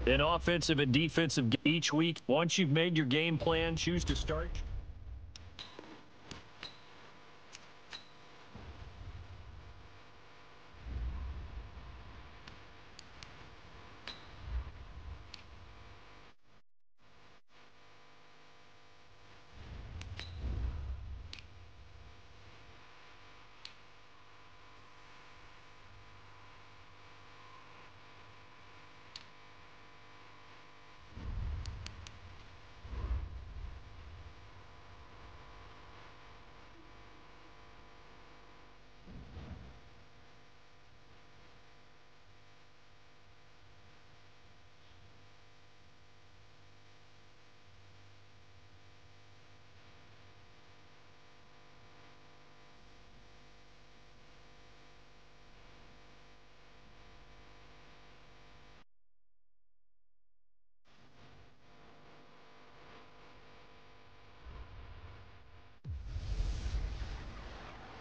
An offensive and defensive each week. Once you've made your game plan, choose to start.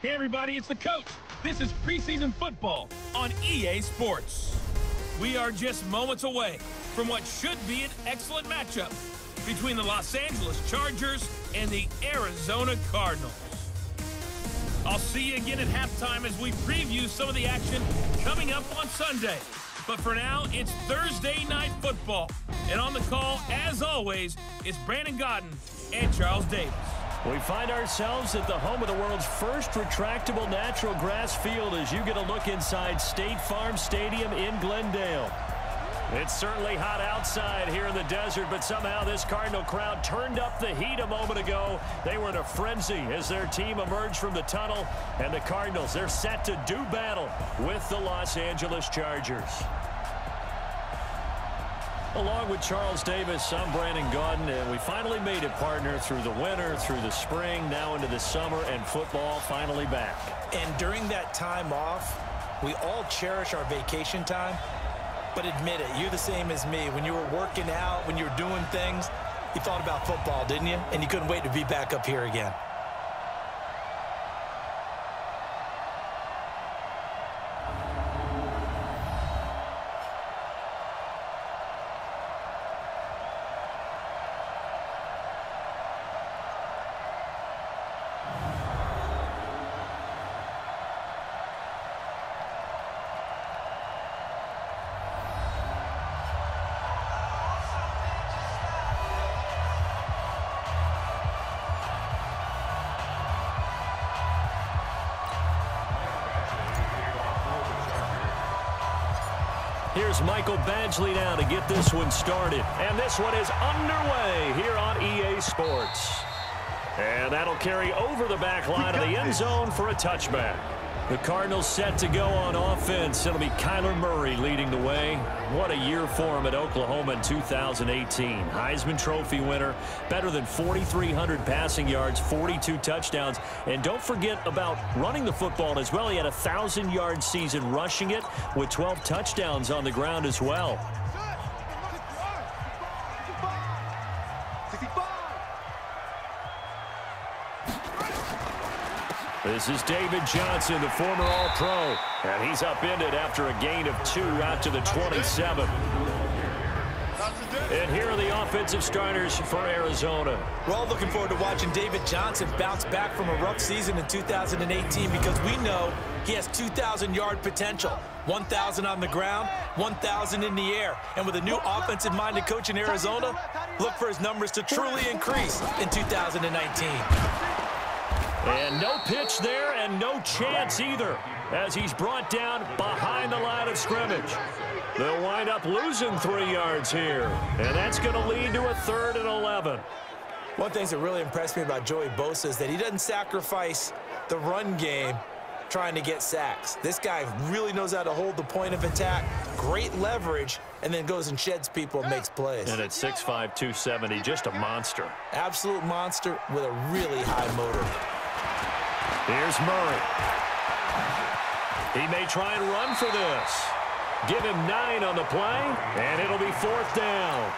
Hey everybody, it's the coach. This is preseason football on EA Sports. We are just moments away from what should be an excellent matchup between the Los Angeles Chargers and the Arizona Cardinals. I'll see you again at halftime as we preview some of the action coming up on Sunday. But for now, it's Thursday Night Football. And on the call, as always, is Brandon Godden and Charles Davis. We find ourselves at the home of the world's first retractable natural grass field as you get a look inside State Farm Stadium in Glendale. It's certainly hot outside here in the desert, but somehow this Cardinal crowd turned up the heat a moment ago. They were in a frenzy as their team emerged from the tunnel, and the Cardinals, they're set to do battle with the Los Angeles Chargers. Along with Charles Davis, I'm Brandon Godden, and we finally made it, partner, through the winter, through the spring, now into the summer, and football finally back. And during that time off, we all cherish our vacation time, but admit it, you're the same as me. When you were working out, when you were doing things, you thought about football, didn't you? And you couldn't wait to be back up here again. Here's Michael Badgley now to get this one started. And this one is underway here on EA Sports. And that'll carry over the back line of the end zone for a touchback. The Cardinals set to go on offense. It'll be Kyler Murray leading the way. What a year for him at Oklahoma in 2018. Heisman Trophy winner, better than 4,300 passing yards, 42 touchdowns. And don't forget about running the football as well. He had a 1,000-yard season rushing it with 12 touchdowns on the ground as well. This is David Johnson, the former All-Pro, and he's upended after a gain of 2 out to the 27. And here are the offensive starters for Arizona. We're all looking forward to watching David Johnson bounce back from a rough season in 2018 because we know he has 2,000-yard potential. 1,000 on the ground, 1,000 in the air. And with a new offensive-minded coach in Arizona, look for his numbers to truly increase in 2019. And no pitch there and no chance either as he's brought down behind the line of scrimmage. They'll wind up losing 3 yards here, and that's going to lead to a 3rd and 11. One thing that really impressed me about Joey Bosa is that he doesn't sacrifice the run game trying to get sacks. This guy really knows how to hold the point of attack, great leverage, and then goes and sheds people and makes plays. And at 6'5", 270, just a monster. Absolute monster with a really high motor. Here's Murray. He may try and run for this. Give him 9 on the play, and it'll be 4th down.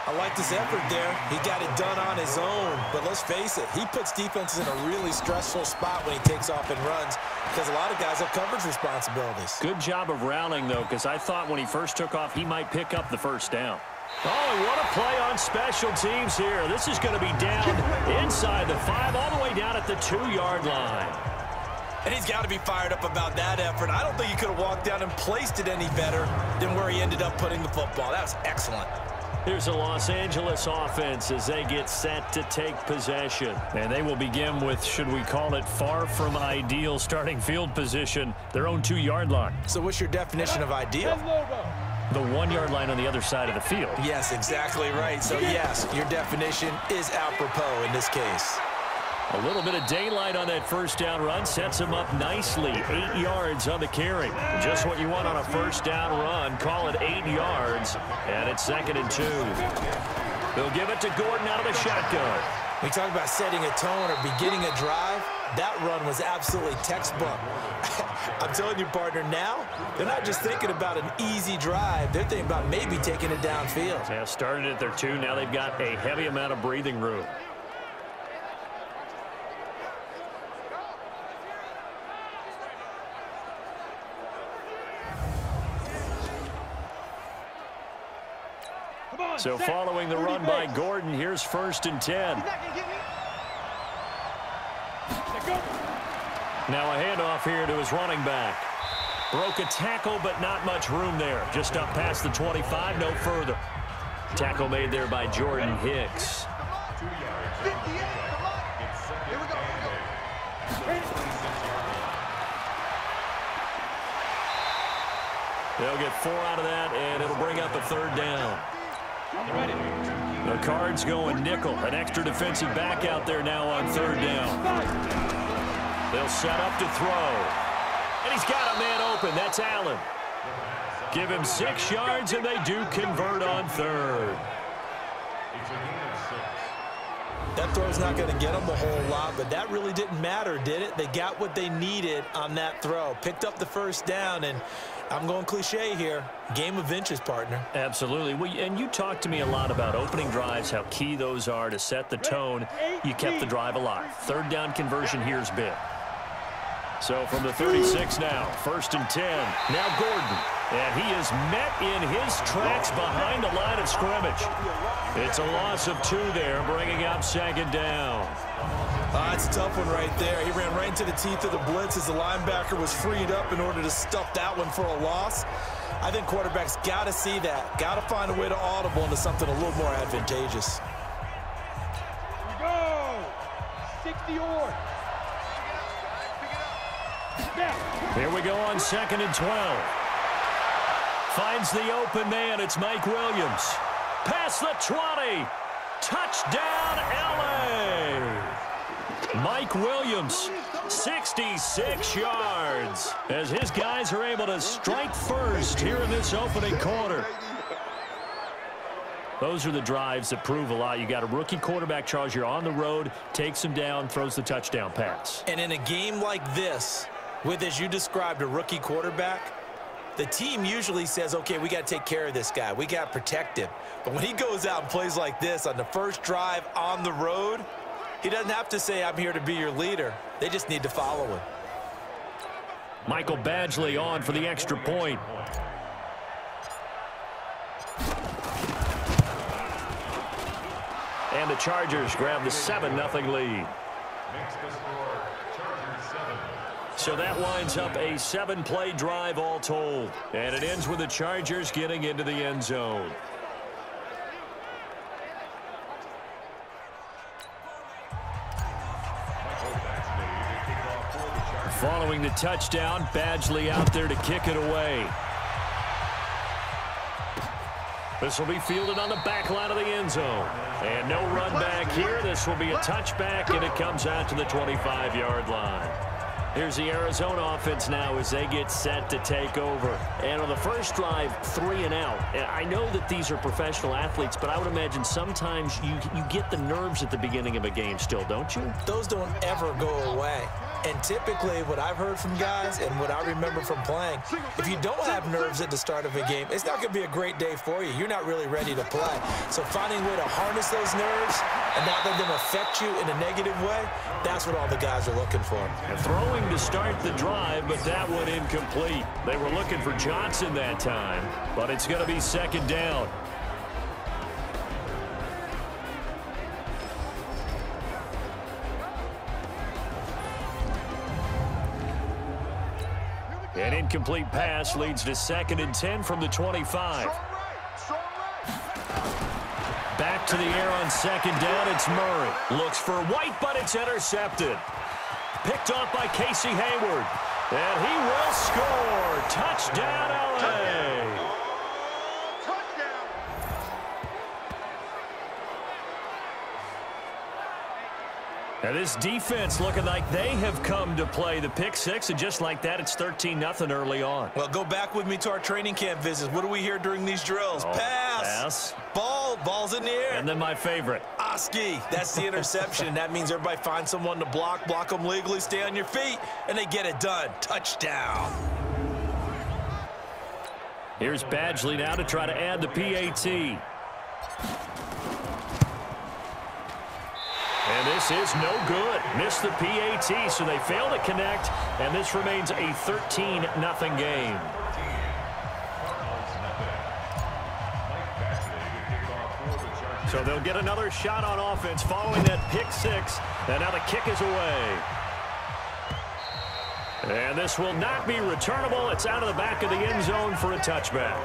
I like this effort there. He got it done on his own. But let's face it, he puts defenses in a really stressful spot when he takes off and runs because a lot of guys have coverage responsibilities. Good job of rallying, though, because I thought when he first took off, he might pick up the first down. Oh, and what a play on special teams here. This is going to be down inside the 5, all the way down at the 2-yard line. And he's got to be fired up about that effort. I don't think he could have walked down and placed it any better than where he ended up putting the football. That was excellent. Here's the Los Angeles offense as they get set to take possession. And they will begin with, should we call it, far from ideal starting field position, their own 2-yard line. So what's your definition of ideal? The 1-yard line on the other side of the field. Yes, exactly right. So, yes, your definition is apropos in this case. A little bit of daylight on that first down run sets him up nicely. 8 yards on the carry. Just what you want on a first down run. Call it 8 yards, and it's 2nd and 2. They'll give it to Gordon out of the shotgun. We talk about setting a tone or beginning a drive. That run was absolutely textbook. I'm telling you, partner, now they're not just thinking about an easy drive. They're thinking about maybe taking it downfield. Yeah, started at their 2. Now they've got a heavy amount of breathing room. So following the run by Gordon, here's 1st and 10. Now a handoff here to his running back. Broke a tackle, but not much room there. Just up past the 25, no further. Tackle made there by Jordan Hicks. They'll get 4 out of that, and it'll bring up a 3rd down. The Cards going nickel. An extra defensive back out there now on 3rd down. They'll set up to throw. And he's got a man open. That's Allen. Give him 6 yards, and they do convert on 3rd. That throw's not going to get them a whole lot, but that really didn't matter, did it? They got what they needed on that throw. Picked up the first down, and I'm going cliche here. Game of inches, partner. Absolutely. Well, and you talked to me a lot about opening drives, how key those are to set the tone. You kept the drive alive. 3rd down conversion here's big. So from the 36 now, 1st and 10. Now Gordon. And he is met in his tracks behind the line of scrimmage. It's a loss of 2 there, bringing up 2nd down. It's a tough one right there. He ran right into the teeth of the blitz as the linebacker was freed up in order to stuff that one for a loss. I think quarterbacks got to see that. Got to find a way to audible into something a little more advantageous. Here we go. 60 yards. Here we go on 2nd and 12. Finds the open man. It's Mike Williams. Past the 20. Touchdown, L.A. Mike Williams, 66 yards, as his guys are able to strike first here in this opening quarter. Those are the drives that prove a lot. You got a rookie quarterback, Charles. You're on the road, takes him down, throws the touchdown pass. And in a game like this, with, as you described, a rookie quarterback, the team usually says, okay, we got to take care of this guy. We got to protect him. But when he goes out and plays like this on the first drive on the road, he doesn't have to say, I'm here to be your leader. They just need to follow him. Michael Badgley on for the extra point. And the Chargers grab the 7-0 lead. So that winds up a 7-play drive all told. And it ends with the Chargers getting into the end zone. Following the touchdown, Badgley out there to kick it away. This will be fielded on the back line of the end zone. And no run back here. This will be a touchback, and it comes out to the 25-yard line. Here's the Arizona offense now as they get set to take over. And on the first drive, 3 and out. I know that these are professional athletes, but I would imagine sometimes you get the nerves at the beginning of a game still, don't you? Those don't ever go away. And typically what I've heard from guys and what I remember from playing, if you don't have nerves at the start of a game, it's not going to be a great day for you. You're not really ready to play. So finding a way to harness those nerves and not let them affect you in a negative way, that's what all the guys are looking for. And throwing to start the drive, but that one incomplete. They were looking for Johnson that time, but it's going to be second down. An incomplete pass leads to 2nd and 10 from the 25. Back to the air on 2nd down. It's Murray. Looks for White, but it's intercepted. Picked off by Casey Hayward. And he will score. Touchdown, LA. And this defense looking like they have come to play the pick six, and just like that, it's 13-0 early on. Well, go back with me to our training camp visits. What do we hear during these drills? Pass. Ball's in the air. And then my favorite. Oski. That's the interception. That means everybody finds someone to block them legally, stay on your feet, and they get it done. Touchdown. Here's Badgley now to try to add the PAT. And this is no good. Missed the PAT, so they fail to connect, and this remains a 13-0 game. So they'll get another shot on offense following that pick six, and now the kick is away. And this will not be returnable. It's out of the back of the end zone for a touchback.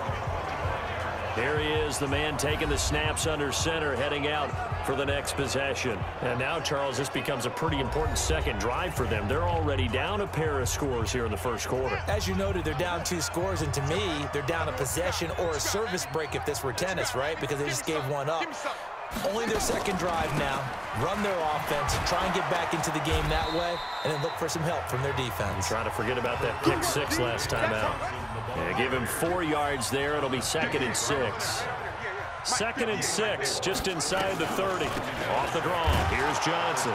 Here he is, the man taking the snaps under center, heading out for the next possession. And now, Charles, this becomes a pretty important second drive for them. They're already down a pair of scores here in the first quarter. As you noted, they're down 2 scores, and to me, they're down a possession or a service break if this were tennis, right? Because they just gave one up. Only their second drive now. Run their offense, try and get back into the game that way, and then look for some help from their defense. Trying to forget about that pick six last time out. Yeah, give him 4 yards there. It'll be 2nd and 6. 2nd and 6, just inside the 30. Off the draw. Here's Johnson.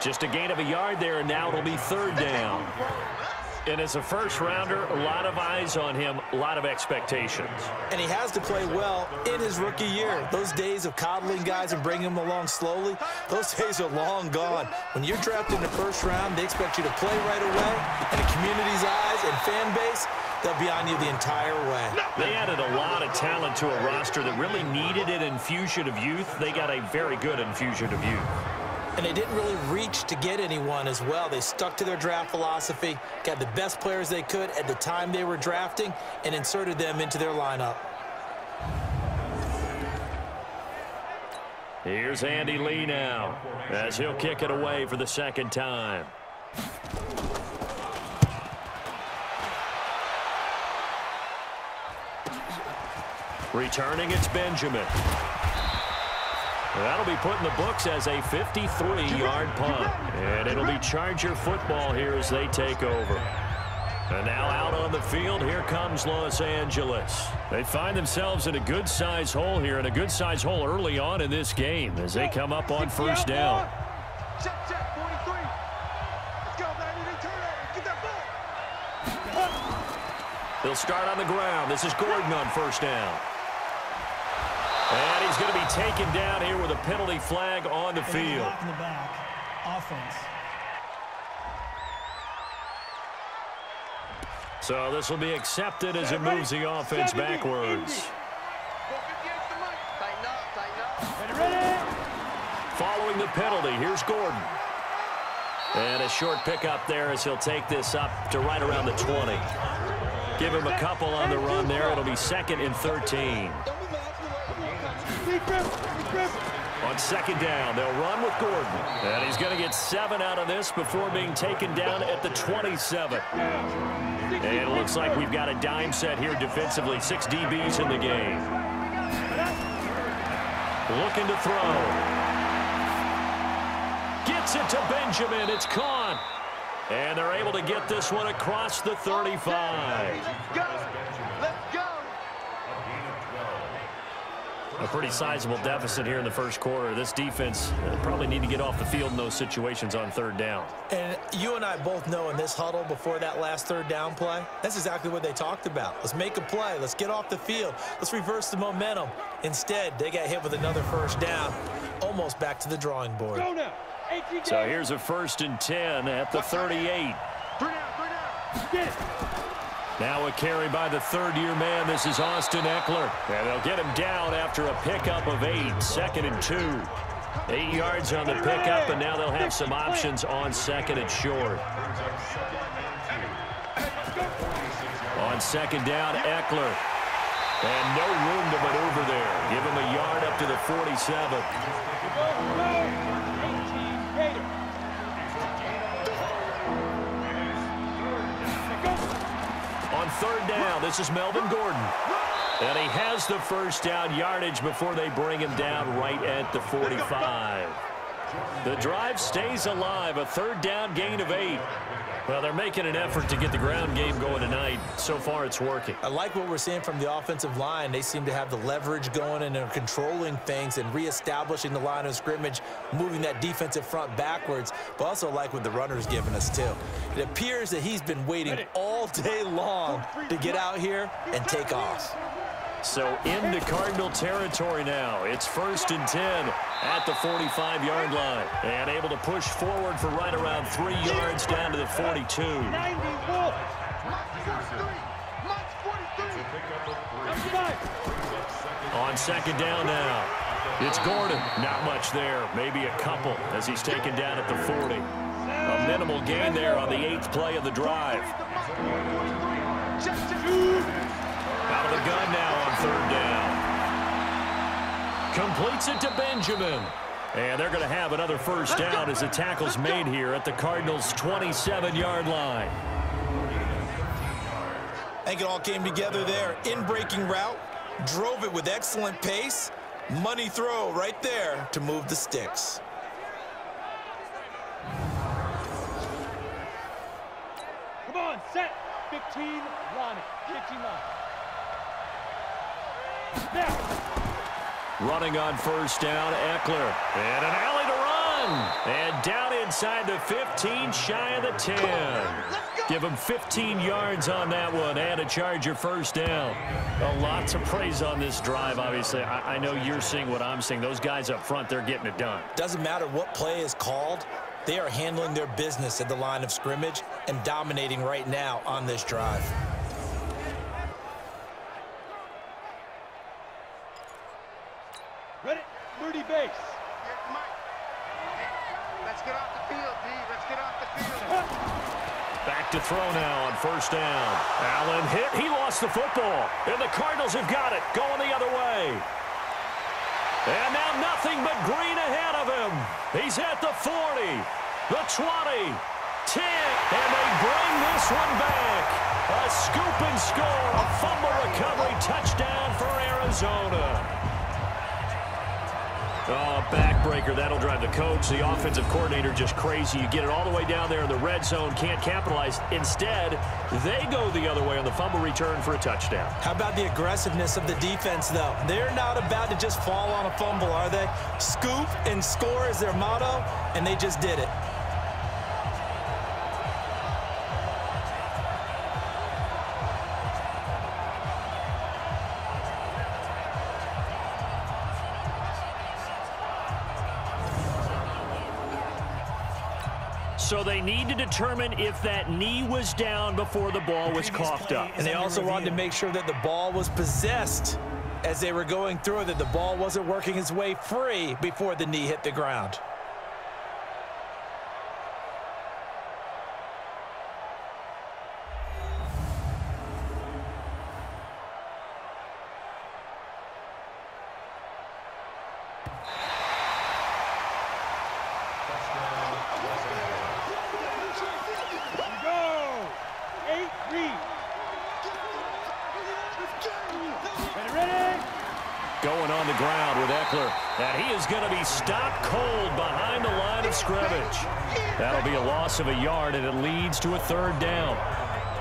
Just a gain of a yard there, and now it'll be 3rd down. And as a first-rounder, a lot of eyes on him, a lot of expectations. And he has to play well in his rookie year. Those days of coddling guys and bringing them along slowly, those days are long gone. When you're drafted in the first round, they expect you to play right away, and the community's eyes and fan base, they'll be on you the entire way. They added a lot of talent to a roster that really needed an infusion of youth. They got a very good infusion of youth. And they didn't really reach to get anyone as well. They stuck to their draft philosophy, got the best players they could at the time they were drafting, and inserted them into their lineup. Here's Andy Lee now, as he'll kick it away for the 2nd time. Returning, it's Benjamin. That'll be put in the books as a 53-yard punt. And it'll be Charger football here as they take over. And now out on the field, here comes Los Angeles. They find themselves in a good-sized hole here, and a good-sized hole early on in this game as they come up on 1st down. Check, 43. Let's go, baby. Turn it. Get that ball. They'll start on the ground. This is Gordon on 1st down. And he's going to be taken down here with a penalty flag on the field. In the back. Offense. So this will be accepted as it moves the offense backwards. Following the penalty, here's Gordon. And a short pickup there as he'll take this up to right around the 20. Give him a couple on the run there. It'll be 2nd and 13. On 2nd down, they'll run with Gordon. And he's going to get 7 out of this before being taken down at the 27. And it looks like we've got a dime set here defensively. 6 DBs in the game. Looking to throw. Gets it to Benjamin. It's caught. And they're able to get this one across the 35. Let's go. A A pretty sizable deficit here in the first quarter. This defense probably need to get off the field in those situations on third down. And you and I both know in this huddle before that last third down play, that's exactly what they talked about. Let's make a play. Let's get off the field. Let's reverse the momentum. Instead, they got hit with another first down, almost back to the drawing board. Go now. So here's a 1st and 10 at the 38. 3 down. Get it. Now a carry by the third-year man. This is Austin Eckler. And they'll get him down after a pickup of 8. 2nd and 2. 8 yards on the pickup, and now they'll have some options on 2nd and short. On 2nd down, Eckler. And no room to maneuver there. Give him a yard up to the 47. On 3rd down, this is Melvin Gordon. And he has the first down yardage before they bring him down right at the 45. The drive stays alive, a 3rd down gain of 8. Well, they're making an effort to get the ground game going tonight. So far, it's working. I like what we're seeing from the offensive line. They seem to have the leverage going and they're controlling things and reestablishing the line of scrimmage, moving that defensive front backwards, but also like what the runner's giving us, too. It appears that he's been waiting all day long to get out here and take off. So into Cardinal territory now. It's 1st and 10 at the 45-yard line. And able to push forward for right around 3 yards down to the 42. On 2nd down now. It's Gordon. Not much there. Maybe a couple as he's taken down at the 40. A minimal gain there on the 8th play of the drive. Out of the gun now on 3rd down. Completes it to Benjamin. And they're going to have another first down as the tackle's made here at the Cardinals' 27-yard line. I think it all came together there. In-breaking route, drove it with excellent pace. Money throw right there to move the sticks. Come on, set. 15, line it. 15 line. Now. Running on first down, Eckler. And an alley to run. And down inside the 15, shy of the 10. Give him 15 yards on that one and a Charger first down. A lot to praise on this drive, obviously. I know you're seeing what I'm seeing. Those guys up front, they're getting it done. Doesn't matter what play is called. They are handling their business at the line of scrimmage and dominating right now on this drive. Ready? Moody base. Let's get off the field, D. Let's get off the field. Back to throw now on first down. Allen hit. He lost the football. And the Cardinals have got it. Going the other way. And now nothing but green ahead of him. He's at the 40, the 20, 10. And they bring this one back. A scoop and score. A fumble recovery touchdown for Arizona. Oh, backbreaker. That'll drive the coach, the offensive coordinator, just crazy. You get it all the way down there in the red zone, can't capitalize. Instead, they go the other way on the fumble return for a touchdown. How about the aggressiveness of the defense, though? They're not about to just fall on a fumble, are they? Scoop and score is their motto, and they just did it. So they need to determine if that knee was down before the ball was coughed up. And they also wanted to make sure that the ball was possessed as they were going through, that the ball wasn't working its way free before the knee hit the ground. Going on the ground with Eckler. And he is going to be stopped cold behind the line of scrimmage. That'll be a loss of a yard, and it leads to a third down.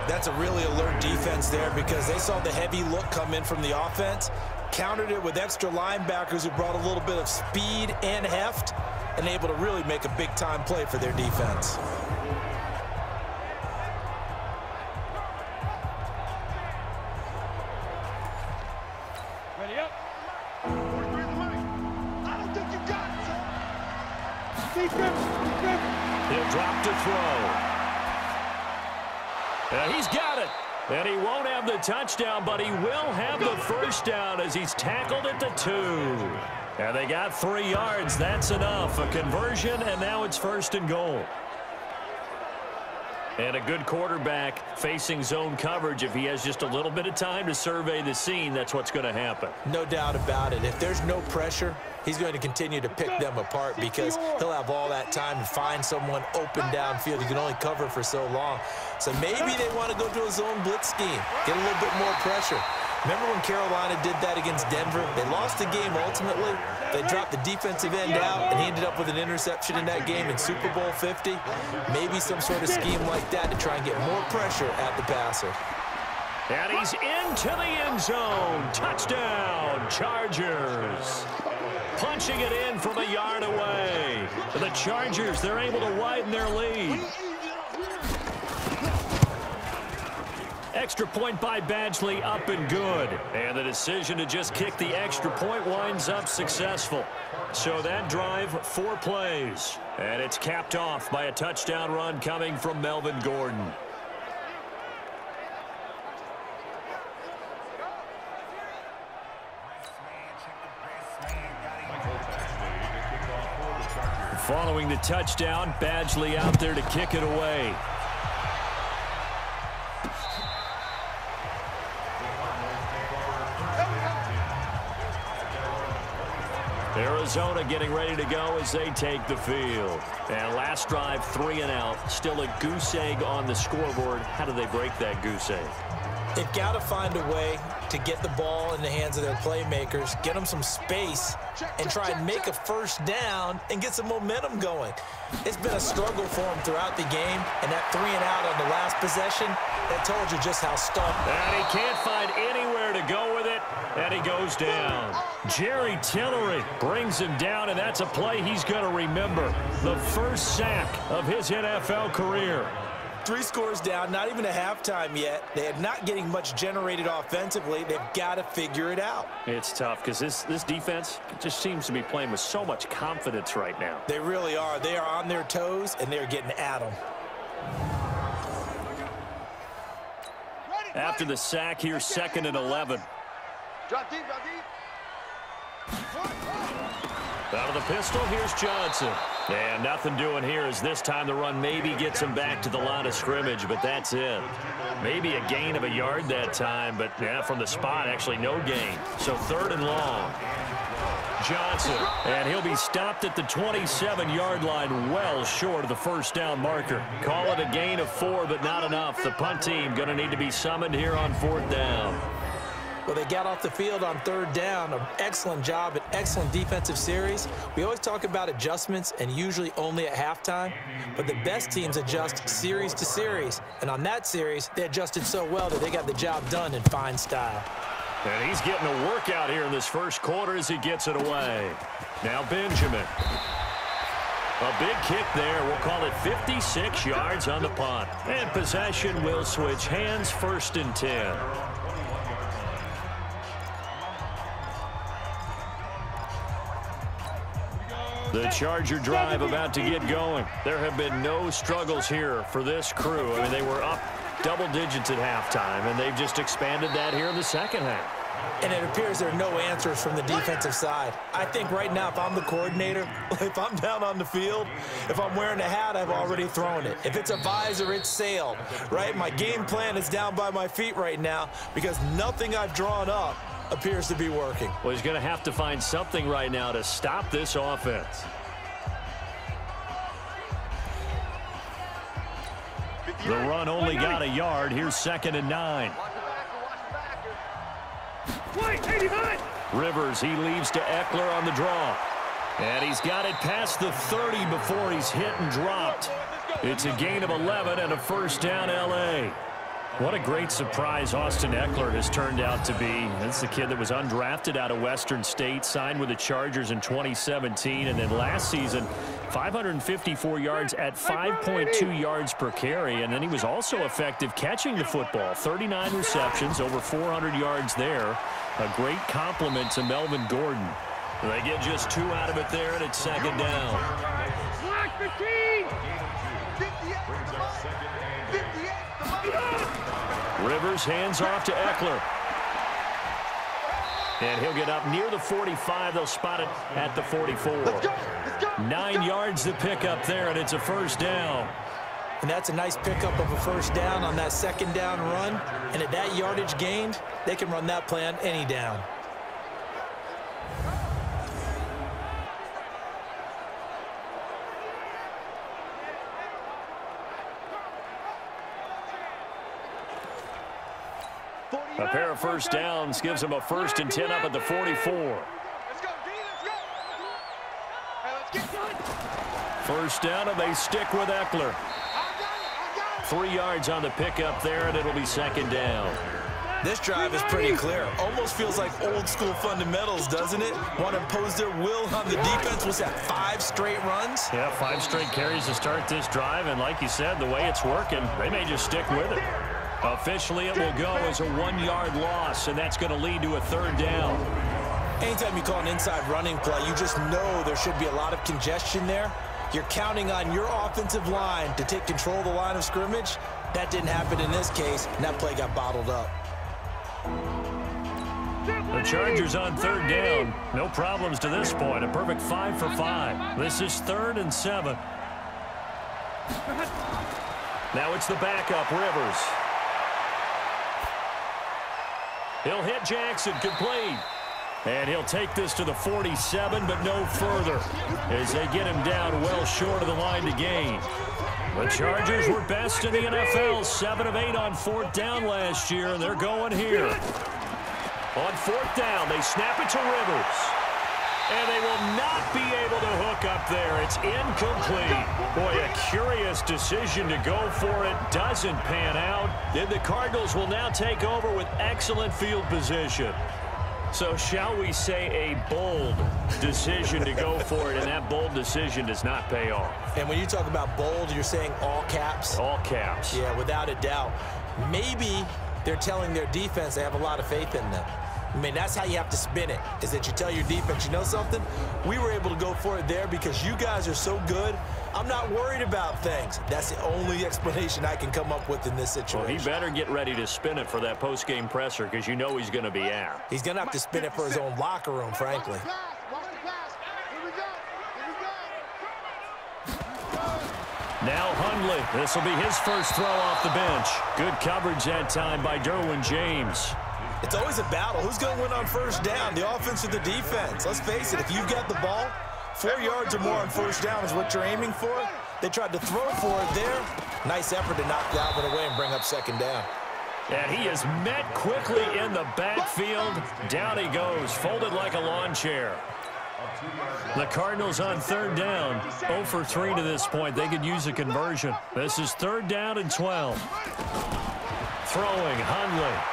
That's a really alert defense there because they saw the heavy look come in from the offense, countered it with extra linebackers who brought a little bit of speed and heft, and able to really make a big-time play for their defense. Ready up. I don't think you got it, son. He'll drop to throw. And he's got it. And he won't have the touchdown, but he will have the first down as he's tackled at the 2. And they got 3 yards. That's enough. A conversion, and now it's 1st and goal. And a good quarterback facing zone coverage. If he has just a little bit of time to survey the scene, that's what's going to happen. No doubt about it. If there's no pressure, he's going to continue to pick them apart because he'll have all that time to find someone open downfield. He can only cover for so long. So maybe they want to go to a zone blitz scheme, get a little bit more pressure. Remember when Carolina did that against Denver? They lost the game ultimately. They dropped the defensive end out, and he ended up with an interception in that game in Super Bowl 50. Maybe some sort of scheme like that to try and get more pressure at the passer. And he's into the end zone. Touchdown, Chargers. Punching it in from a yard away. The Chargers, they're able to widen their lead. Extra point by Badgley, up and good. And the decision to just kick the extra point winds up successful. So that drive, 4 plays. And it's capped off by a touchdown run coming from Melvin Gordon. Following the touchdown, Badgley out there to kick it away. Arizona getting ready to go as they take the field. And last drive, 3 and out. Still a goose egg on the scoreboard. How do they break that goose egg? They've got to find a way to get the ball in the hands of their playmakers, get them some space, and try and make a first down and get some momentum going. It's been a struggle for them throughout the game, and that 3 and out on the last possession, that told you just how stumped. And he can't find anywhere to go with it, and he goes down. Jerry Tillery brings him down, and that's a play he's going to remember. The first sack of his NFL career. 3 scores down, not even a halftime yet. They are not getting much generated offensively. They've got to figure it out. It's tough because this defense just seems to be playing with so much confidence right now. They really are. They are on their toes, and they're getting at them. After the sack, here's 2nd and 11. Drop deep, drop deep. Out of the pistol, here's Johnson. And nothing doing here as this time the run maybe gets him back to the line of scrimmage, but that's it. Maybe a gain of a yard that time, but yeah, from the spot, actually no gain. So 3rd and long. Johnson, and he'll be stopped at the 27-yard line, well short of the first down marker. Call it a gain of 4, but not enough. The punt team going to need to be summoned here on 4th down. Well, they got off the field on 3rd down. An excellent job, an excellent defensive series. We always talk about adjustments and usually only at halftime, but the best teams adjust series to series. And on that series, they adjusted so well that they got the job done in fine style. And he's getting a workout here in this first quarter as he gets it away. Now Benjamin. A big kick there. We'll call it 56 yards on the punt. And possession will switch hands, 1st and 10. The Charger drive about to get going. There have been no struggles here for this crew. I mean, they were up double digits at halftime, and they've just expanded that here in the second half. And it appears there are no answers from the defensive side. I think right now, if I'm the coordinator, if I'm down on the field, if I'm wearing a hat, I've already thrown it. If it's a visor, it's sailed, right? My game plan is down by my feet right now because nothing I've drawn up appears to be working. Well, he's going to have to find something right now to stop this offense. The run only got a yard. Here's 2nd and 9. Rivers, he leaves to Eckler on the draw. And he's got it past the 30 before he's hit and dropped. It's a gain of 11 and a first down, L.A. What a great surprise Austin Eckler has turned out to be. That's the kid that was undrafted out of Western State, signed with the Chargers in 2017, and then last season, 554 yards at 5.2 yards per carry, and then he was also effective catching the football. 39 receptions, over 400 yards there. A great compliment to Melvin Gordon. They get just 2 out of it there, and it's second down. Black 15! 58, 58, Rivers hands off to Eckler. And he'll get up near the 45. They'll spot it at the 44. Let's go. 9 yards to pick up there, and it's a first down. And that's a nice pickup of a first down on that second down run. And at that yardage gained, they can run that play on any down. A pair of first downs gives them a 1st and 10 up at the 44. Let's go, D, let's go. Hey, let's get going. First down, and they stick with Eckler. 3 yards on the pickup there, and it'll be second down. This drive is pretty clear. Almost feels like old school fundamentals, doesn't it? Want to impose their will on the defense. Was that 5 straight runs? Yeah, 5 straight carries to start this drive, and like you said, the way it's working, they may just stick with it. Officially, it will go as a 1-yard loss, and that's going to lead to a 3rd down. Anytime you call an inside running play, you just know there should be a lot of congestion there. You're counting on your offensive line to take control of the line of scrimmage. That didn't happen in this case, and that play got bottled up. The Chargers on 3rd down. No problems to this point. A perfect 5 for 5. This is 3rd and 7. Now it's the backup, Rivers. He'll hit Jackson, complete. And he'll take this to the 47, but no further, as they get him down well short of the line to gain. The Chargers were best in the NFL, 7 of 8 on 4th down last year, and they're going here. On 4th down, they snap it to Rivers. And they will not be able to hook up there. It's incomplete. Boy, a curious decision to go for it. Doesn't pan out. Then the Cardinals will now take over with excellent field position. So shall we say a bold decision to go for it, and that bold decision does not pay off. And when you talk about bold, you're saying all caps? All caps. Yeah, without a doubt. Maybe they're telling their defense they have a lot of faith in them. I mean, that's how you have to spin it, is that you tell your defense, you know something? We were able to go for it there because you guys are so good. I'm not worried about things. That's the only explanation I can come up with in this situation. Well, he better get ready to spin it for that post-game presser because you know he's going to be out. He's going to have to spin it for his own locker room, frankly. Now Hundley. This will be his first throw off the bench. Good coverage that time by Derwin James. It's always a battle. Who's going to win on first down, the offense or the defense? Let's face it, if you've got the ball, 4 yards or more on first down is what you're aiming for. They tried to throw for it there. Nice effort to knock that one away and bring up second down. And he is met quickly in the backfield. Down he goes, folded like a lawn chair. The Cardinals on 3rd down, 0 for 3 to this point. They could use a conversion. This is 3rd down and 12. Throwing, Hundley.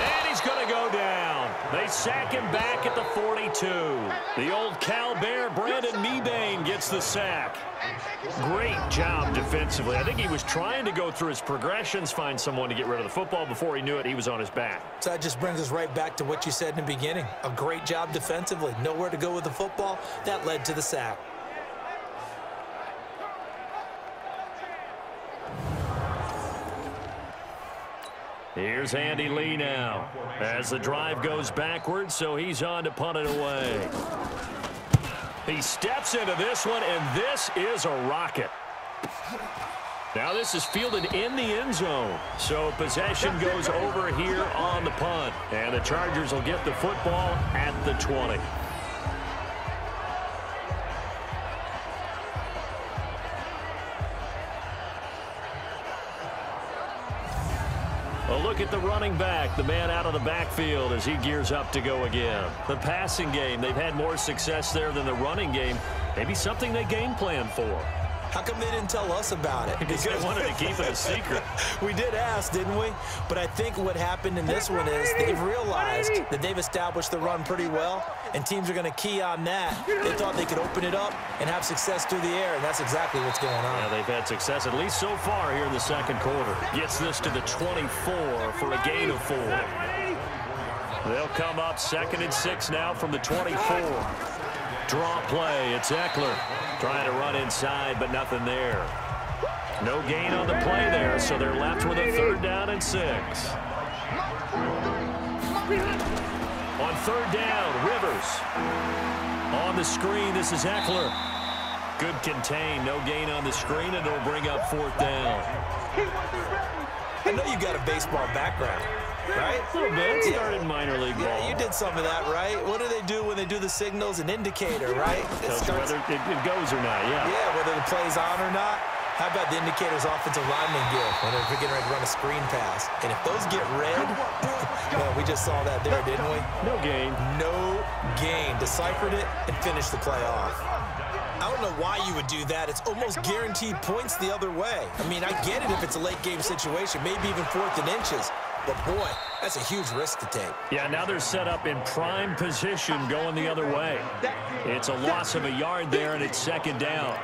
And he's going to go down. They sack him back at the 42. The old Cal Bear, Brandon Mebane, gets the sack. Great job defensively. I think he was trying to go through his progressions, find someone to get rid of the football. Before he knew it, he was on his back. So that just brings us right back to what you said in the beginning. A great job defensively. Nowhere to go with the football. That led to the sack. Here's Andy Lee now as the drive goes backwards, so he's on to punt it away. He steps into this one, and this is a rocket. Now this is fielded in the end zone, so possession goes over here on the punt, and the Chargers will get the football at the 20. A look at the running back, the man out of the backfield as he gears up to go again. The passing game, they've had more success there than the running game. Maybe something they game plan for. How come they didn't tell us about it? Because they wanted to keep it a secret. We did ask, didn't we? But I think what happened in this one is they've realized that they've established the run pretty well, and teams are going to key on that. They thought they could open it up and have success through the air, and that's exactly what's going on. Yeah, they've had success, at least so far here in the second quarter. Gets this to the 24 for a gain of 4. They'll come up 2nd and 6 now from the 24. Draw play. It's Eckler trying to run inside, but nothing there. No gain on the play there, so they're left with a 3rd down and 6. On 3rd down, Rivers. On the screen, this is Eckler. Good contain. No gain on the screen, and it'll bring up 4th down. I know you got a baseball background, right? A little bit. Started minor league ball. Yeah, you did some of that, right? What do they do when they do the signals? An indicator, right? Tells you whether it goes or not, yeah. Yeah, whether the play's on or not. How about the indicators offensive linemen give when they're getting ready to run a screen pass? And if those get red, well, we just saw that there, didn't we? No gain. No gain. Deciphered it and finished the play off. I don't know why you would do that. It's almost guaranteed points the other way. I mean, I get it if it's a late game situation, maybe even 4th and inches. But, boy, that's a huge risk to take. Yeah, now they're set up in prime position going the other way. It's a loss of a yard there, and it's 2nd down.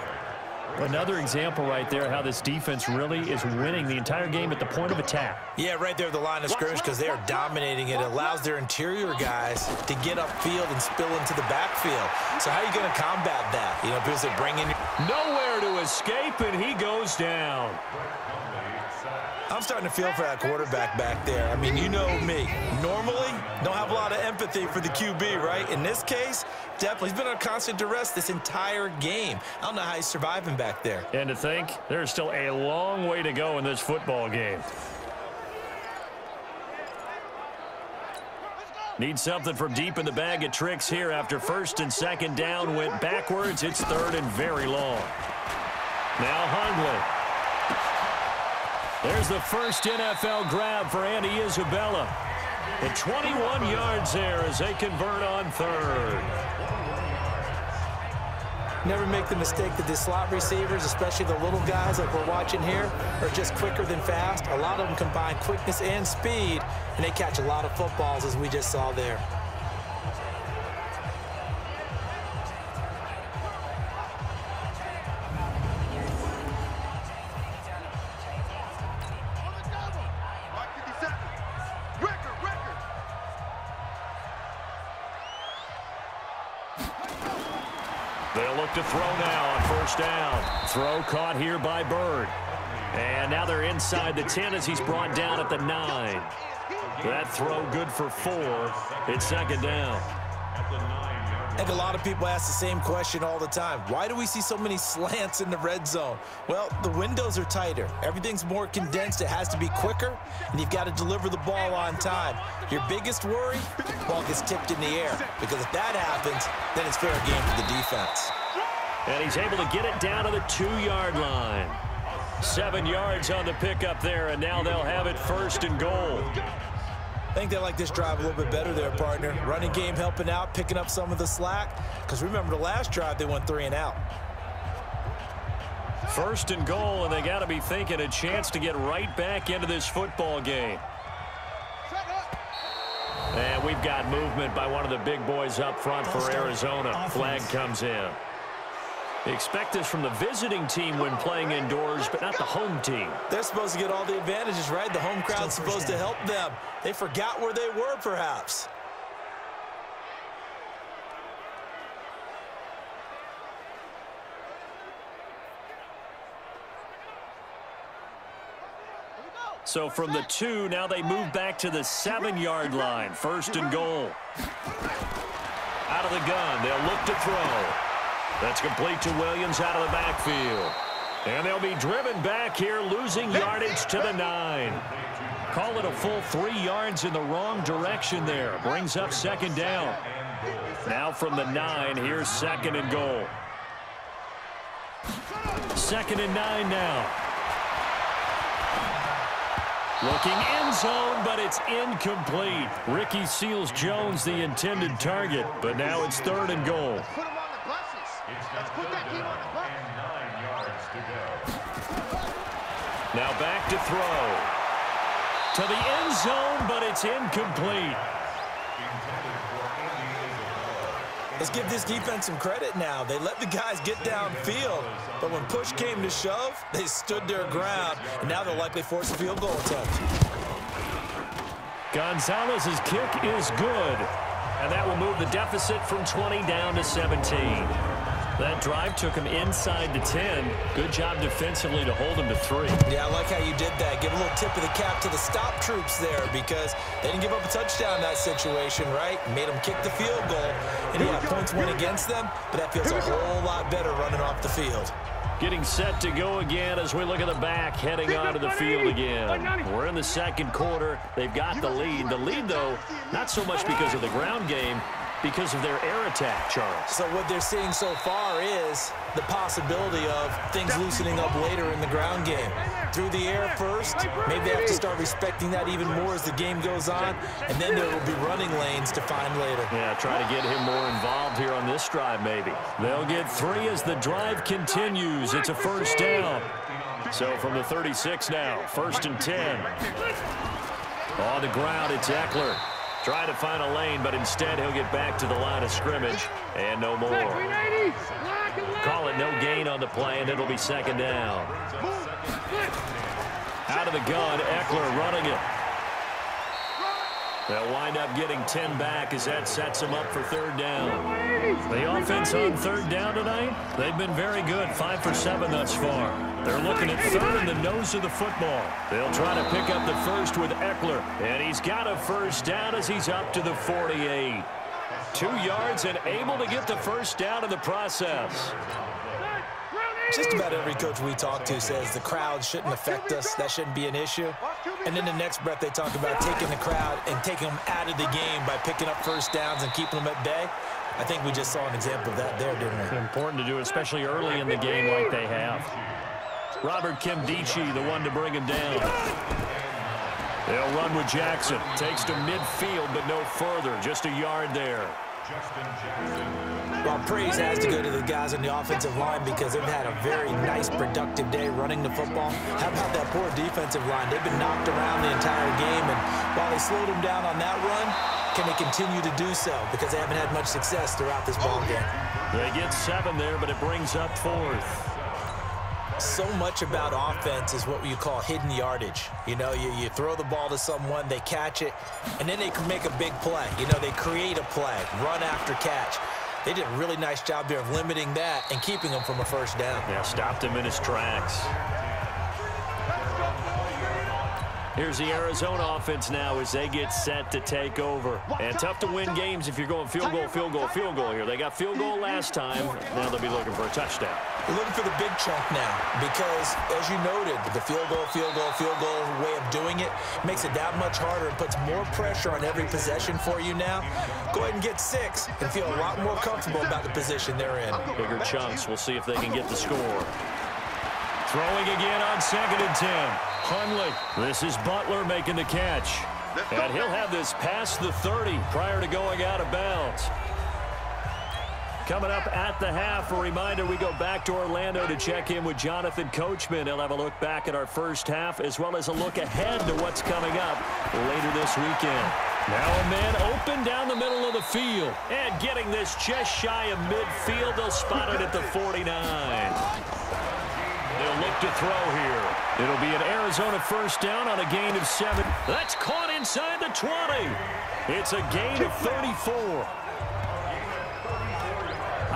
Another example right there how this defense really is winning the entire game at the point of attack. Yeah, right there at the line of scrimmage because they are dominating it. It allows their interior guys to get upfield and spill into the backfield. So how are you going to combat that? You know, because they bring in... Nowhere to escape, and he goes down. I'm starting to feel for that quarterback back there. I mean, you know me. Normally, don't have a lot of empathy for the QB, right? In this case, definitely. He's been on constant duress this entire game. I don't know how he's surviving back there. And to think, there's still a long way to go in this football game. Need something from deep in the bag of tricks here after 1st and 2nd down went backwards. It's 3rd and very long. Now Hundley. There's the first NFL grab for Andy Isabella. The 21 yards there as they convert on 3rd. Never make the mistake that the slot receivers, especially the little guys like we're watching here, are just quicker than fast. A lot of them combine quickness and speed, and they catch a lot of footballs as we just saw there. They'll look to throw now on 1st down. Throw caught here by Bird. And now they're inside the 10 as he's brought down at the 9. That throw good for 4. It's 2nd down. I think a lot of people ask the same question all the time. Why do we see so many slants in the red zone? Well, the windows are tighter. Everything's more condensed. It has to be quicker, and you've got to deliver the ball on time. Your biggest worry, ball gets tipped in the air, because if that happens, then it's fair game for the defense. And he's able to get it down to the 2-yard line. 7 yards on the pickup there, and now they'll have it 1st and goal. I think they like this drive a little bit better there, partner. Running game helping out, picking up some of the slack. Because remember, the last drive, they went 3 and out. 1st and goal, and they got to be thinking a chance to get right back into this football game. And we've got movement by one of the big boys up front for Arizona. Flag comes in. They expect this from the visiting team when playing indoors, but not the home team. They're supposed to get all the advantages, right? The home crowd's supposed to help them. They forgot where they were, perhaps. So from the 2, now they move back to the 7-yard line. 1st and goal. Out of the gun, they'll look to throw. That's complete to Williams out of the backfield. And they'll be driven back here, losing yardage to the 9. Call it a full 3 yards in the wrong direction there. Brings up 2nd down. Now from the 9, here's 2nd and goal. 2nd and 9 now. Looking end zone, but it's incomplete. Ricky Seals-Jones, the intended target, but now it's 3rd and goal. Put him on the buses. Let's put that team on the bus. throw. To the end zone, but it's incomplete. Let's give this defense some credit now. They let the guys get downfield, but when push came to shove, they stood their ground, and now they'll likely force a field goal attempt. Gonzalez's kick is good, and that will move the deficit from 20 down to 17. That drive took him inside the 10. Good job defensively to hold him to 3. Yeah, I like how you did that. Give a little tip of the cap to the stop troops there because they didn't give up a touchdown in that situation, right? Made them kick the field goal. And yeah, points went against them, but that feels a whole lot better running off the field. Getting set to go again as we look at the back, heading onto the field again. We're in the second quarter. They've got the lead. The lead, though, not so much because of the ground game, because of their air attack, Charles. So what they're seeing so far is the possibility of things loosening up later in the ground game. Through the air first, maybe they have to start respecting that even more as the game goes on, and then there will be running lanes to find later. Yeah, try to get him more involved here on this drive, maybe. They'll get 3 as the drive continues. It's a first down. So from the 36 now, 1st and 10. On the ground, it's Eckler. Trying to find a lane, but instead he'll get back to the line of scrimmage, and no more. Call it no gain on the play, and it'll be 2nd down. Out of the gun, Eckler running it. They'll wind up getting 10 back as that sets them up for 3rd down. The offense on 3rd down tonight, they've been very good, 5 for 7 thus far. They're looking at 3rd in the nose of the football. They'll try to pick up the first with Eckler, and he's got a 1st down as he's up to the 48. 2 yards and able to get the 1st down in the process. Just about every coach we talk to says the crowd shouldn't affect us. That shouldn't be an issue. And then the next breath they talk about taking the crowd and taking them out of the game by picking up 1st downs and keeping them at bay. I think we just saw an example of that there, didn't we? It's important to do, especially early in the game like they have. Robert Kimdichie, the one to bring him down. They'll run with Jackson. Takes to midfield, but no further. Just a yard there. Well, praise has to go to the guys on the offensive line because they've had a very nice, productive day running the football. How about that poor defensive line? They've been knocked around the entire game, and while they slowed them down on that run, can they continue to do so? Because they haven't had much success throughout this ball game. They get 7 there, but it brings up 4th. So much about offense is what you call hidden yardage. You know, you throw the ball to someone, they catch it, and then they can make a big play. You know, they create a play, run after catch. They did a really nice job there of limiting that and keeping him from a 1st down. Yeah, stopped him in his tracks. Here's the Arizona offense now as they get set to take over. And tough to win games if you're going field goal, field goal, field goal here. They got field goal last time. Now they'll be looking for a touchdown. They're looking for the big chunk now because, as you noted, the field goal way of doing it makes it that much harder and puts more pressure on every possession for you now. Go ahead and get 6 and feel a lot more comfortable about the position they're in. Bigger chunks. We'll see if they can get the score. Throwing again on 2nd and 10. Hundley. This is Butler making the catch. And he'll have this past the 30 prior to going out of bounds. Coming up at the half, a reminder, we go back to Orlando to check in with Jonathan Coachman. He'll have a look back at our first half as well as a look ahead to what's coming up later this weekend. Now a man open down the middle of the field. And getting this just shy of midfield, they'll spot it at the 49. They'll look to throw here. It'll be an Arizona 1st down on a gain of 7. That's caught inside the 20. It's a gain of 34.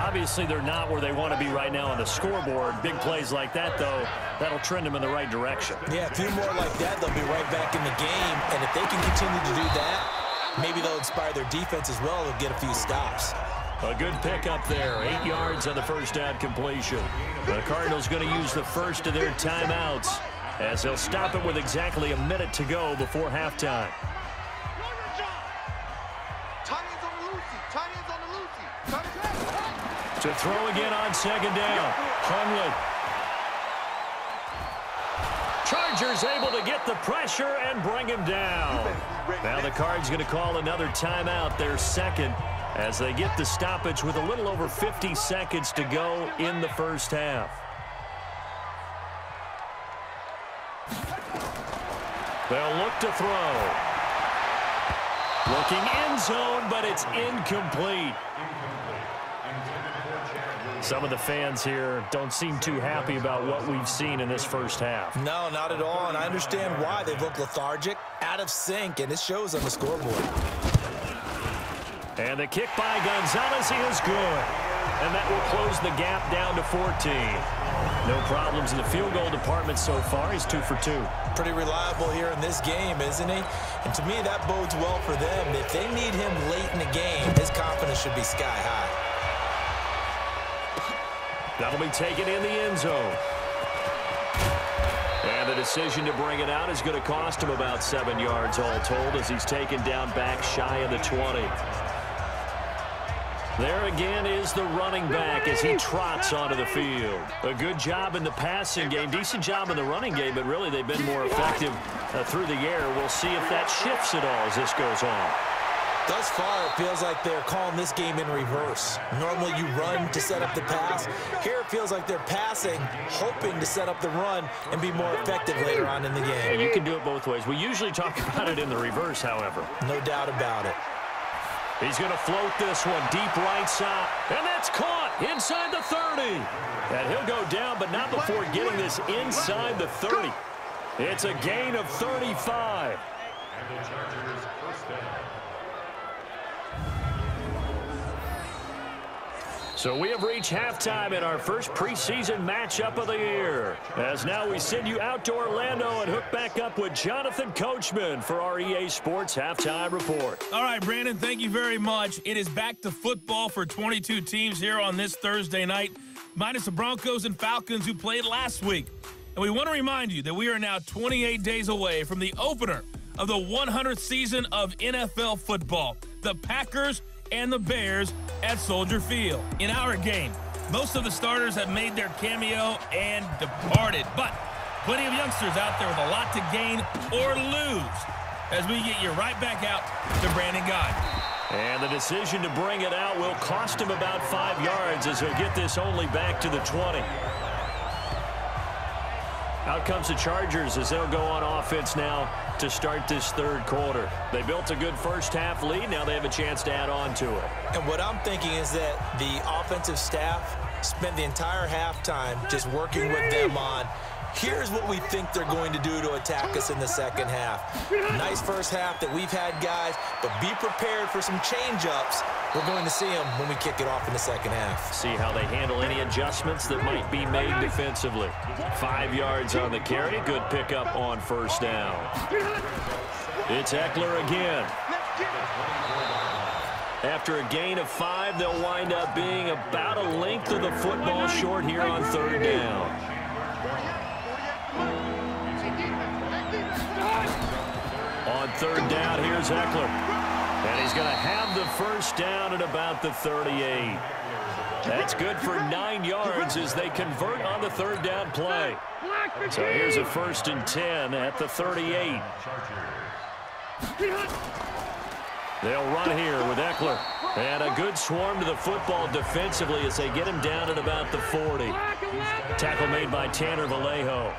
Obviously, they're not where they want to be right now on the scoreboard. Big plays like that, though, that'll trend them in the right direction. Yeah, a few more like that, they'll be right back in the game. And if they can continue to do that, maybe they'll inspire their defense as well. They'll get a few stops. A good pickup there. 8 yards on the 1st down completion. The Cardinals going to use the first of their timeouts as they'll stop it with exactly a minute to go before halftime. To throw again on 2nd down. Hundley. Chargers able to get the pressure and bring him down. Now the Cards going to call another timeout, their 2nd, as they get the stoppage with a little over 50 seconds to go in the 1st half. They'll look to throw. Looking end zone, but it's incomplete. Some of the fans here don't seem too happy about what we've seen in this first half. No, not at all, and I understand why. They've looked lethargic, out of sync, and it shows on the scoreboard. And the kick by Gonzalez is good. And that will close the gap down to 14. No problems in the field goal department so far. He's 2 for 2. Pretty reliable here in this game, isn't he? And to me, that bodes well for them. If they need him late in the game, his confidence should be sky high. That'll be taken in the end zone. And the decision to bring it out is going to cost him about 7 yards all told as he's taken down back shy of the 20. There again is the running back as he trots onto the field. A good job in the passing game, decent job in the running game, but really they've been more effective through the air. We'll see if that shifts at all as this goes on. Thus far, it feels like they're calling this game in reverse. Normally you run to set up the pass. Here it feels like they're passing, hoping to set up the run and be more effective later on in the game. Yeah, you can do it both ways. We usually talk about it in the reverse, however. No doubt about it. He's going to float this one deep right side. And that's caught inside the 30. And he'll go down, but not before getting this inside the 30. It's a gain of 35. And the Chargers first down. So we have reached halftime in our first preseason matchup of the year. As now we send you out to Orlando and hook back up with Jonathan Coachman for our EA Sports Halftime Report. All right, Brandon, thank you very much. It is back to football for 22 teams here on this Thursday night, minus the Broncos and Falcons who played last week. And we want to remind you that we are now 28 days away from the opener of the 100th season of NFL football. The Packers and the Bears at Soldier Field. In our game, most of the starters have made their cameo and departed, but plenty of youngsters out there with a lot to gain or lose as we get you right back out to Brandon Guy. And the decision to bring it out will cost him about 5 yards as he'll get this only back to the 20. Out comes the Chargers as they'll go on offense now to start this third quarter. They built a good first half lead. Now they have a chance to add on to it. And what I'm thinking is that the offensive staff spent the entire halftime just working with them on, here's what we think they're going to do to attack us in the second half. Nice first half that we've had, guys, but be prepared for some change-ups. We're going to see them when we kick it off in the second half. See how they handle any adjustments that might be made defensively. 5 yards on the carry. Good pickup on first down. It's Eckler again. After a gain of 5, they'll wind up being about a length of the football short here on third down. On third down, here's Eckler. And he's going to have the first down at about the 38. That's good for 9 yards as they convert on the third down play. So here's a 1st and 10 at the 38. They'll run here with Eckler. And a good swarm to the football defensively as they get him down at about the 40. Tackle made by Tanner Vallejo.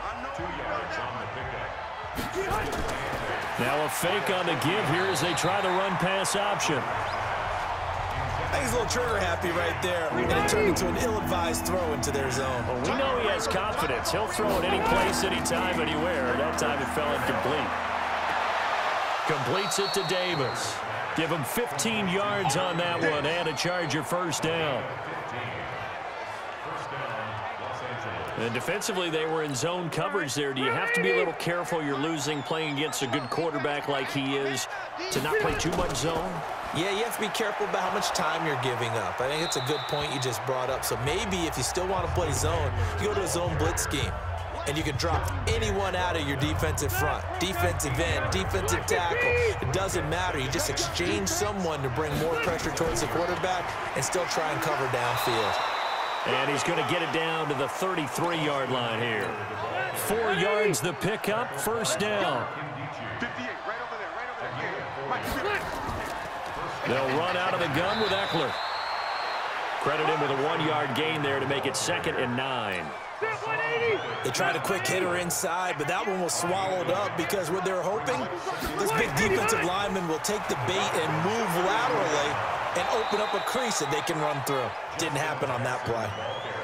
Now a fake on the give here as they try the run-pass option. I think he's a little trigger happy right there, and it turned into an ill-advised throw into their zone. Well, we know he has confidence. He'll throw it any place, anytime, anywhere. That time it fell incomplete. Completes it to Davis. Give him 15 yards on that one and a Charger first down. And defensively, they were in zone coverage there. Do you have to be a little careful? You're losing playing against a good quarterback like he is to not play too much zone? Yeah, you have to be careful about how much time you're giving up. I think it's a good point you just brought up. So maybe if you still want to play zone, you go to a zone blitz scheme. And you can drop anyone out of your defensive front. Defensive end, defensive tackle. It doesn't matter. You just exchange someone to bring more pressure towards the quarterback and still try and cover downfield. And he's going to get it down to the 33-yard line here. 4 yards the pickup, first down. They'll run out of the gun with Eckler. Credit him with a 1-yard gain there to make it 2nd and 9. They tried a quick hitter inside, but that one was swallowed up because what they were hoping, this big defensive lineman will take the bait and move laterally and open up a crease that they can run through. Didn't happen on that play.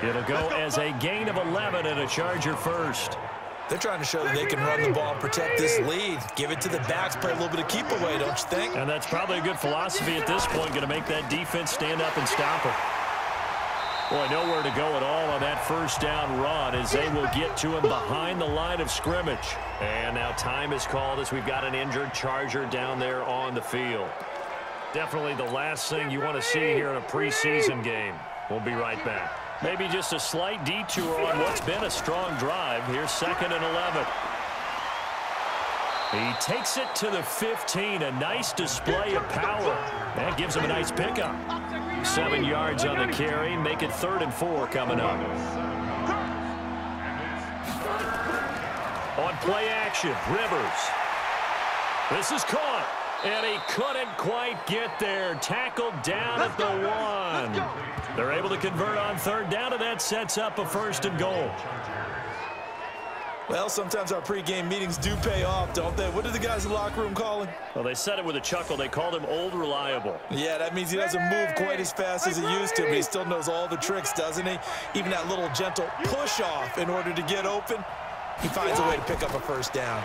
It'll go as a gain of 11 and a Charger first. They're trying to show that they can run the ball and protect this lead. Give it to the backs, play a little bit of keep away, don't you think? And that's probably a good philosophy at this point, going to make that defense stand up and stop it. Boy, nowhere to go at all on that first down run as they will get to him behind the line of scrimmage. And now time is called as we've got an injured Charger down there on the field. Definitely the last thing you want to see here in a preseason game. We'll be right back. Maybe just a slight detour on what's been a strong drive. Here's 2nd and 11. He takes it to the 15. A nice display of power. That gives him a nice pickup. 7 yards on the carry. Make it 3rd and 4 coming up. On play action, Rivers. This is caught. And he couldn't quite get there. Tackled down at the 1. They're able to convert on 3rd down, and that sets up a 1st and goal. Well, sometimes our pregame meetings do pay off, don't they? What did the guys in the locker room call him? Well, they said it with a chuckle. They called him Old Reliable. Yeah, that means he doesn't move quite as fast as he used to, but he still knows all the tricks, doesn't he? Even that little gentle push-off in order to get open, he finds a way to pick up a 1st down.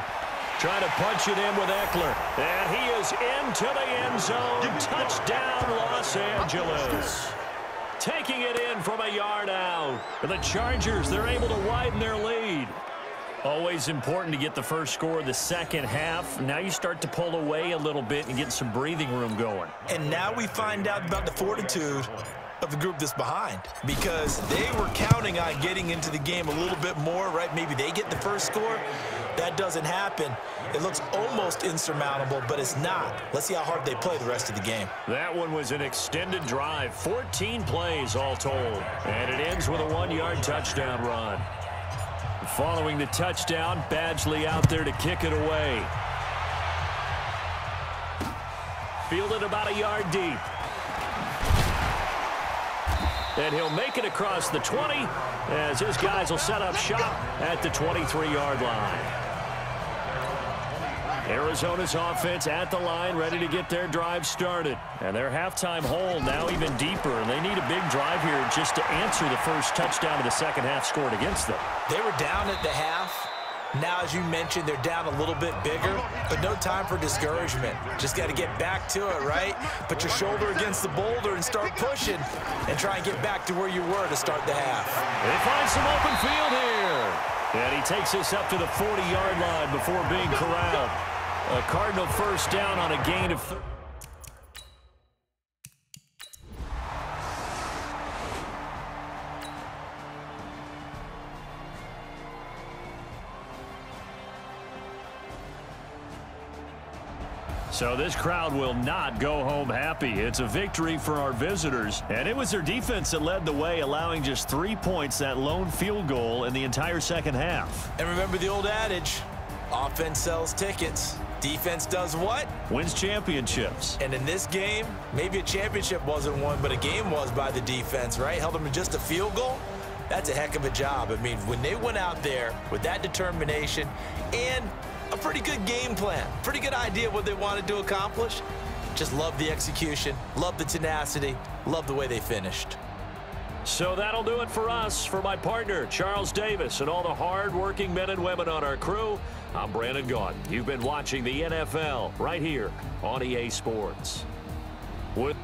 Trying to punch it in with Eckler. And he is into the end zone. Touchdown, Los Angeles. Taking it in from a yard out. And the Chargers, they're able to widen their lead. Always important to get the first score of the second half. Now you start to pull away a little bit and get some breathing room going. And now we find out about the fortitude of the group that's behind, because they were counting on getting into the game a little bit more, right? Maybe they get the first score. That doesn't happen. It looks almost insurmountable, but it's not. Let's see how hard they play the rest of the game. That one was an extended drive, 14 plays all told, and it ends with a 1-yard touchdown run. Following the touchdown, Badgley out there to kick it away. Fielded about a yard deep. And he'll make it across the 20 as his guys will set up shop at the 23-yard line. Arizona's offense at the line, ready to get their drive started. And their halftime hole now even deeper, and they need a big drive here just to answer the first touchdown of the second half scored against them. They were down at the half. Now, as you mentioned, they're down a little bit bigger, but no time for discouragement. Just got to get back to it, right? Put your shoulder against the boulder and start pushing and try and get back to where you were to start the half. They find some open field here. And he takes us up to the 40-yard line before being corralled. A Cardinal first down on a gain of... So this crowd will not go home happy. It's a victory for our visitors, and it was their defense that led the way, allowing just 3 points, that lone field goal in the entire second half. And remember the old adage, offense sells tickets. Defense does what? Wins championships. And in this game, maybe a championship wasn't won, but a game was by the defense, right? Held them to just a field goal. That's a heck of a job. I mean, when they went out there with that determination and a pretty good game plan, pretty good idea what they wanted to accomplish, just love the execution, love the tenacity, love the way they finished. So that'll do it for us. For my partner, Charles Davis, and all the hard-working men and women on our crew, I'm Brandon Gaudin. You've been watching the NFL right here on EA Sports. With